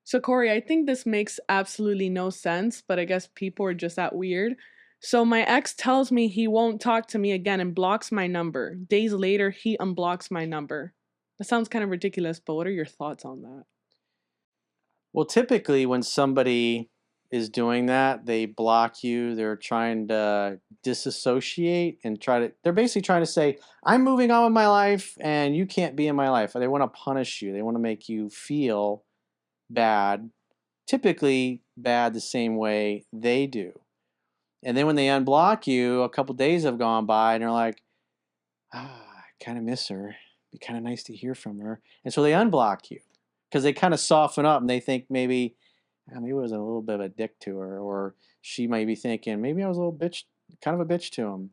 So, Corey, I think this makes absolutely no sense, but I guess people are just that weird. So, my ex tells me he won't talk to me again and blocks my number. Days later, he unblocks my number. That sounds kind of ridiculous, but what are your thoughts on that? Well, typically when somebody is doing that, they block you. They're trying to disassociate and they're basically trying to say, I'm moving on with my life and you can't be in my life. Or they want to punish you. They want to make you feel bad, typically bad the same way they do. And then when they unblock you, a couple days have gone by and they're like, I kind of miss her. Be kind of nice to hear from her. And so they unblock you because they kind of soften up and they think maybe, maybe I was a little bit of a dick to her, or she might be thinking maybe I was a little bitch, kind of a bitch to him.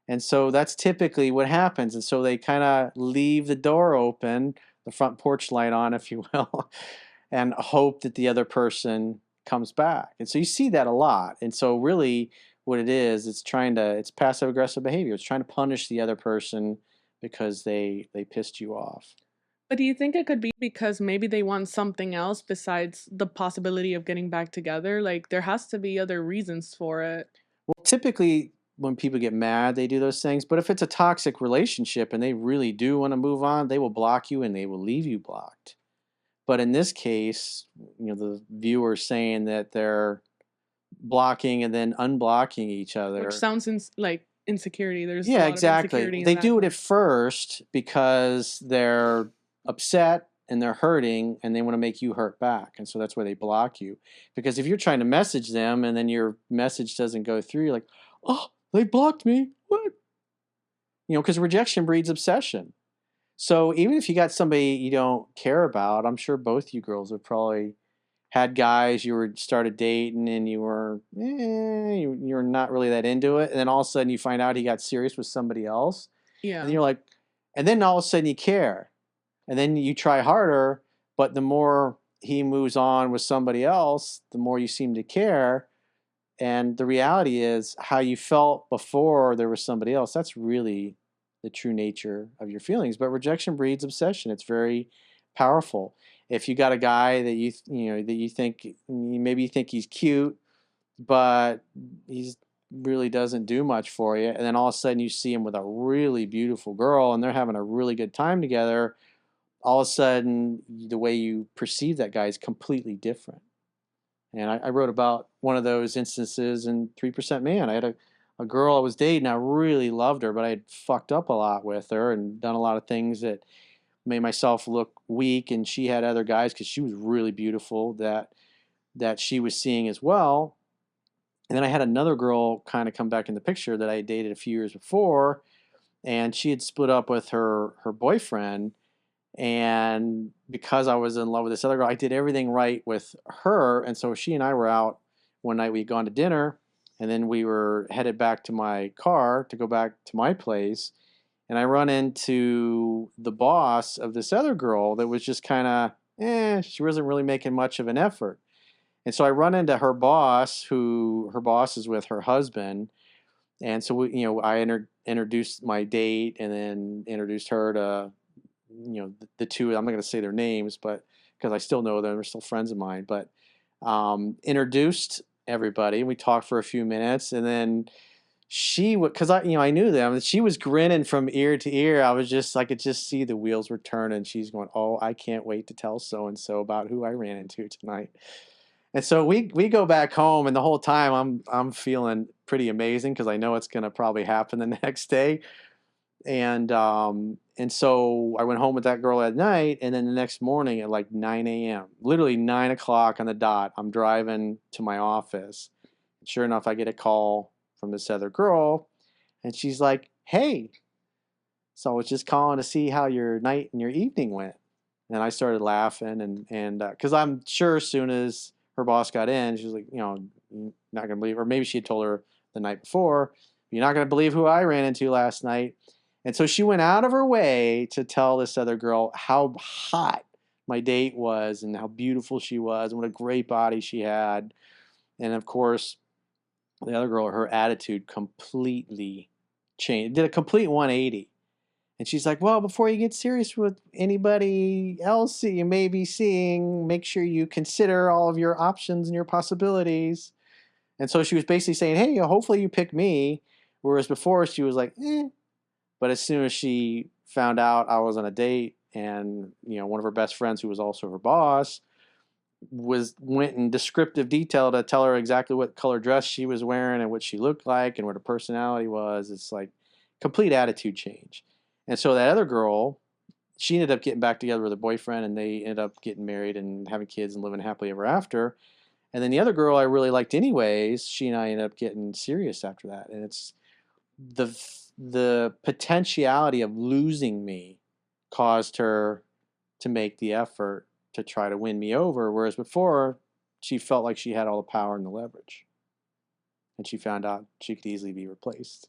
And so that's typically what happens. And so they kind of leave the door open, the front porch light on, if you will, and hope that the other person comes back. And so you see that a lot. And so really what it is, it's passive aggressive behavior. It's trying to punish the other person because they pissed you off. But do you think it could be because maybe they want something else besides the possibility of getting back together? Like, there has to be other reasons for it. Well, typically when people get mad, they do those things. But if it's a toxic relationship and they really do want to move on, they will block you and they will leave you blocked. But in this case, the viewer's saying that they're blocking and then unblocking each Which other. sounds like insecurity. There's a Yeah, lot of exactly. insecurity in They that. do it at first because they're upset and they're hurting and they want to make you hurt back. And so that's why they block you. Because if you're trying to message them and then your message doesn't go through, you're like, oh, they blocked me. What? Because rejection breeds obsession. So even if you got somebody you don't care about, I'm sure both you girls have probably had guys you were started dating and you were not really that into it, and then all of a sudden you find out he got serious with somebody else, and Yeah. you're like, and then all of a sudden you care, and then you try harder, but the more he moves on with somebody else, the more you seem to care. And the reality is, how you felt before there was somebody else, that's really the true nature of your feelings. But rejection breeds obsession. It's very powerful. If you got a guy that you think, maybe you think he's cute, but he's really doesn't do much for you, and then all of a sudden you see him with a really beautiful girl and they're having a really good time together, all of a sudden the way you perceive that guy is completely different. And I wrote about one of those instances in 3% Man. I had a girl I was dating. I really loved her, but I had fucked up a lot with her and done a lot of things that made myself look weak. And she had other guys because she was really beautiful that she was seeing as well. And then I had another girl kind of come back in the picture that I had dated a few years before, and she had split up with her boyfriend. And because I was in love with this other girl, I did everything right with her. And so she and I were out one night. We'd gone to dinner, and then we were headed back to my car to go back to my place. And I run into the boss of this other girl that was just kind of, she wasn't really making much of an effort. And so I run into her boss, who her boss is with her husband. And so I introduced my date and then introduced her to the two. I'm not going to say their names, but because I still know them, they're still friends of mine. But introduced everybody. We talked for a few minutes, and then she would, because I knew them. She was grinning from ear to ear. I could just see the wheels were turning. She's going, "Oh, I can't wait to tell so and so about who I ran into tonight." And so we go back home, and the whole time I'm feeling pretty amazing because I know it's going to probably happen the next day. And so I went home with that girl at night, and then the next morning at like 9 a.m., literally 9 o'clock on the dot, I'm driving to my office. And sure enough, I get a call from this other girl, and she's like, "Hey, so I was just calling to see how your night and your evening went." And I started laughing, and because I'm sure as soon as her boss got in, she was like, "You're not gonna believe," or maybe she had told her the night before, "You're not gonna believe who I ran into last night." And so she went out of her way to tell this other girl how hot my date was and how beautiful she was and what a great body she had. And of course, the other girl, her attitude completely changed, did a complete 180. And she's like, well, before you get serious with anybody else that you may be seeing, make sure you consider all of your options and your possibilities. And so she was basically saying, hey, hopefully you pick me. Whereas before she was like, eh. But as soon as she found out I was on a date, and one of her best friends, who was also her boss, went in descriptive detail to tell her exactly what color dress she was wearing and what she looked like and what her personality was. It's like complete attitude change. And so that other girl, she ended up getting back together with her boyfriend, and they ended up getting married and having kids and living happily ever after. And then the other girl I really liked anyways, she and I ended up getting serious after that. And it's the the potentiality of losing me caused her to make the effort to try to win me over, whereas before she felt like she had all the power and the leverage, and she found out she could easily be replaced.